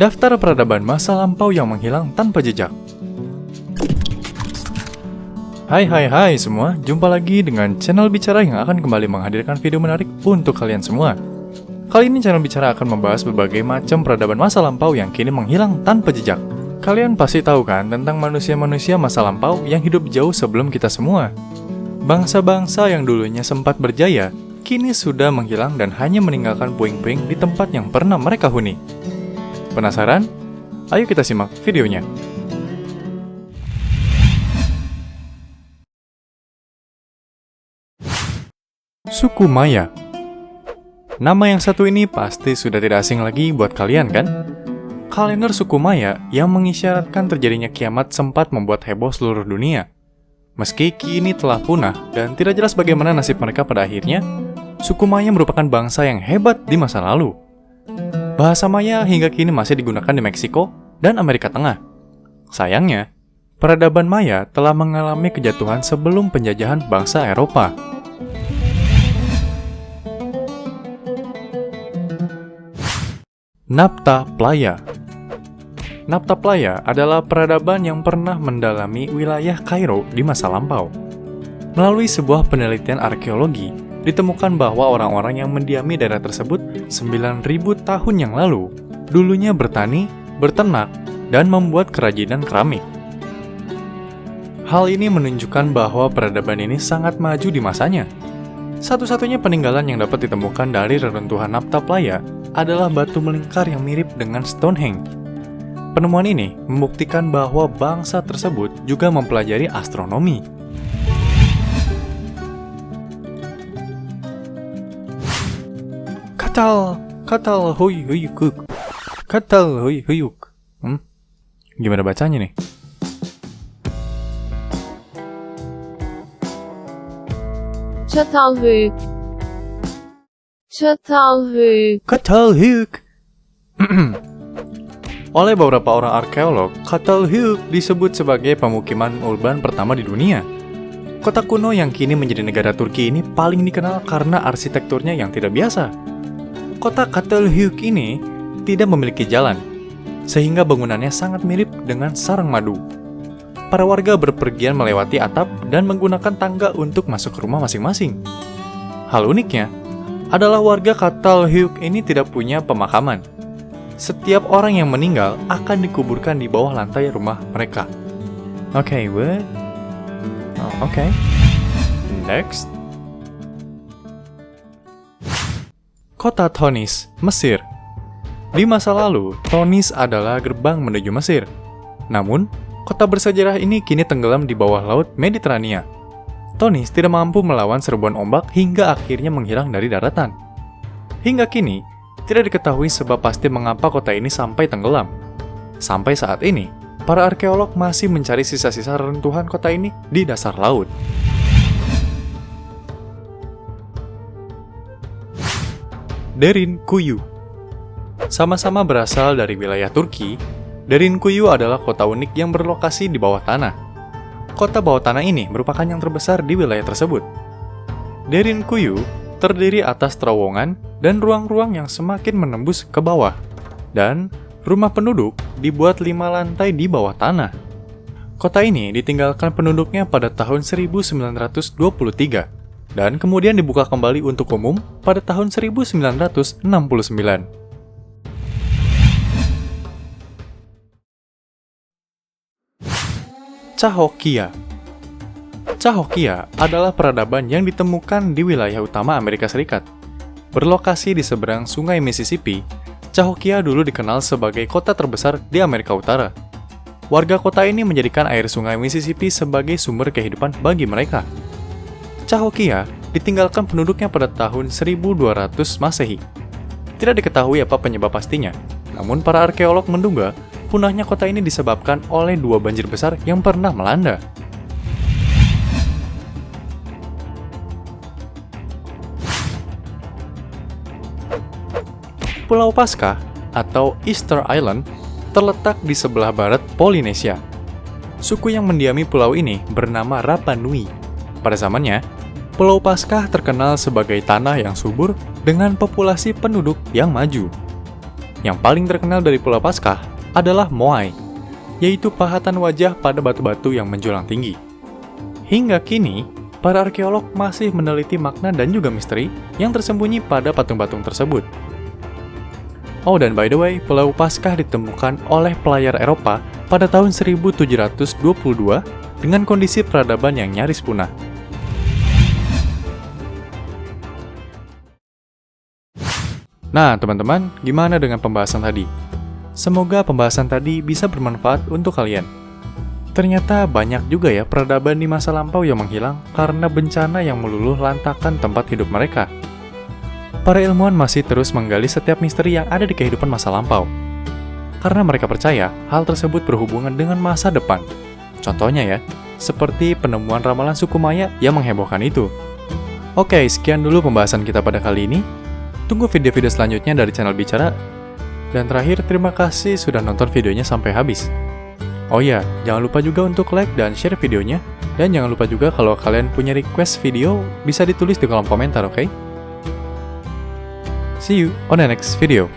Daftar peradaban masa lampau yang menghilang tanpa jejak. Hai semua, jumpa lagi dengan channel Bicara yang akan kembali menghadirkan video menarik untuk kalian semua. Kali ini channel Bicara akan membahas berbagai macam peradaban masa lampau yang kini menghilang tanpa jejak. Kalian pasti tahu kan tentang manusia-manusia masa lampau yang hidup jauh sebelum kita semua. Bangsa-bangsa yang dulunya sempat berjaya, kini sudah menghilang dan hanya meninggalkan puing-puing di tempat yang pernah mereka huni. Penasaran? Ayo kita simak videonya. Suku Maya. Nama yang satu ini pasti sudah tidak asing lagi buat kalian kan? Kalender suku Maya yang mengisyaratkan terjadinya kiamat sempat membuat heboh seluruh dunia. Meski kini telah punah dan tidak jelas bagaimana nasib mereka pada akhirnya, suku Maya merupakan bangsa yang hebat di masa lalu. Bahasa Maya hingga kini masih digunakan di Meksiko dan Amerika Tengah. Sayangnya, peradaban Maya telah mengalami kejatuhan sebelum penjajahan bangsa Eropa. Nabta Playa. Nabta Playa adalah peradaban yang pernah mendalami wilayah Kairo di masa lampau. Melalui sebuah penelitian arkeologi, ditemukan bahwa orang-orang yang mendiami daerah tersebut 9.000 tahun yang lalu dulunya bertani, berternak, dan membuat kerajinan keramik. Hal ini menunjukkan bahwa peradaban ini sangat maju di masanya. Satu-satunya peninggalan yang dapat ditemukan dari reruntuhan Nabta Playa adalah batu melingkar yang mirip dengan Stonehenge. Penemuan ini membuktikan bahwa bangsa tersebut juga mempelajari astronomi. Katal hoi huyuk. Katal hoi huyuk. Gimana bacanya nih? Çatalhöyük. Çatalhöyük. Catalhuyuk. Oleh beberapa orang arkeolog, Catalhuyuk disebut sebagai pemukiman urban pertama di dunia. Kota kuno yang kini menjadi negara Turki ini paling dikenal karena arsitekturnya yang tidak biasa. Kota Catalhuyuk ini tidak memiliki jalan, sehingga bangunannya sangat mirip dengan sarang madu. Para warga berpergian melewati atap dan menggunakan tangga untuk masuk ke rumah masing-masing. Hal uniknya adalah warga Catalhuyuk ini tidak punya pemakaman. Setiap orang yang meninggal akan dikuburkan di bawah lantai rumah mereka. Oke. Next. Kota Tonis, Mesir. Di masa lalu, Tonis adalah gerbang menuju Mesir. Namun, kota bersejarah ini kini tenggelam di bawah laut Mediterania. Tonis tidak mampu melawan serbuan ombak hingga akhirnya menghilang dari daratan. Hingga kini, tidak diketahui sebab pasti mengapa kota ini sampai tenggelam. Sampai saat ini, para arkeolog masih mencari sisa-sisa reruntuhan kota ini di dasar laut. Derinkuyu. Sama-sama berasal dari wilayah Turki, Derinkuyu adalah kota unik yang berlokasi di bawah tanah. Kota bawah tanah ini merupakan yang terbesar di wilayah tersebut. Derinkuyu terdiri atas terowongan dan ruang-ruang yang semakin menembus ke bawah. Dan rumah penduduk dibuat 5 lantai di bawah tanah. Kota ini ditinggalkan penduduknya pada tahun 1923 dan kemudian dibuka kembali untuk umum pada tahun 1969. Cahokia. Cahokia adalah peradaban yang ditemukan di wilayah utama Amerika Serikat. Berlokasi di seberang sungai Mississippi, Cahokia dulu dikenal sebagai kota terbesar di Amerika Utara. Warga kota ini menjadikan air sungai Mississippi sebagai sumber kehidupan bagi mereka. Cahokia ditinggalkan penduduknya pada tahun 1200 Masehi. Tidak diketahui apa penyebab pastinya, namun para arkeolog menduga punahnya kota ini disebabkan oleh 2 banjir besar yang pernah melanda. Pulau Paskah atau Easter Island terletak di sebelah barat Polinesia. Suku yang mendiami pulau ini bernama Rapa Nui. Pada zamannya, Pulau Paskah terkenal sebagai tanah yang subur dengan populasi penduduk yang maju. Yang paling terkenal dari Pulau Paskah adalah Moai, yaitu pahatan wajah pada batu-batu yang menjulang tinggi. Hingga kini, para arkeolog masih meneliti makna dan juga misteri yang tersembunyi pada patung-patung tersebut. Oh, dan by the way, Pulau Paskah ditemukan oleh pelayar Eropa pada tahun 1722 dengan kondisi peradaban yang nyaris punah. Nah, teman-teman, gimana dengan pembahasan tadi? Semoga pembahasan tadi bisa bermanfaat untuk kalian. Ternyata banyak juga ya peradaban di masa lampau yang menghilang karena bencana yang meluluh lantakan tempat hidup mereka. Para ilmuwan masih terus menggali setiap misteri yang ada di kehidupan masa lampau. Karena mereka percaya hal tersebut berhubungan dengan masa depan. Contohnya ya, seperti penemuan ramalan suku Maya yang menghebohkan itu. Oke, sekian dulu pembahasan kita pada kali ini. Tunggu video-video selanjutnya dari channel Bicara. Dan terakhir, terima kasih sudah nonton videonya sampai habis. Oh ya, jangan lupa juga untuk like dan share videonya. Dan jangan lupa juga kalau kalian punya request video, bisa ditulis di kolom komentar, oke? See you on the next video.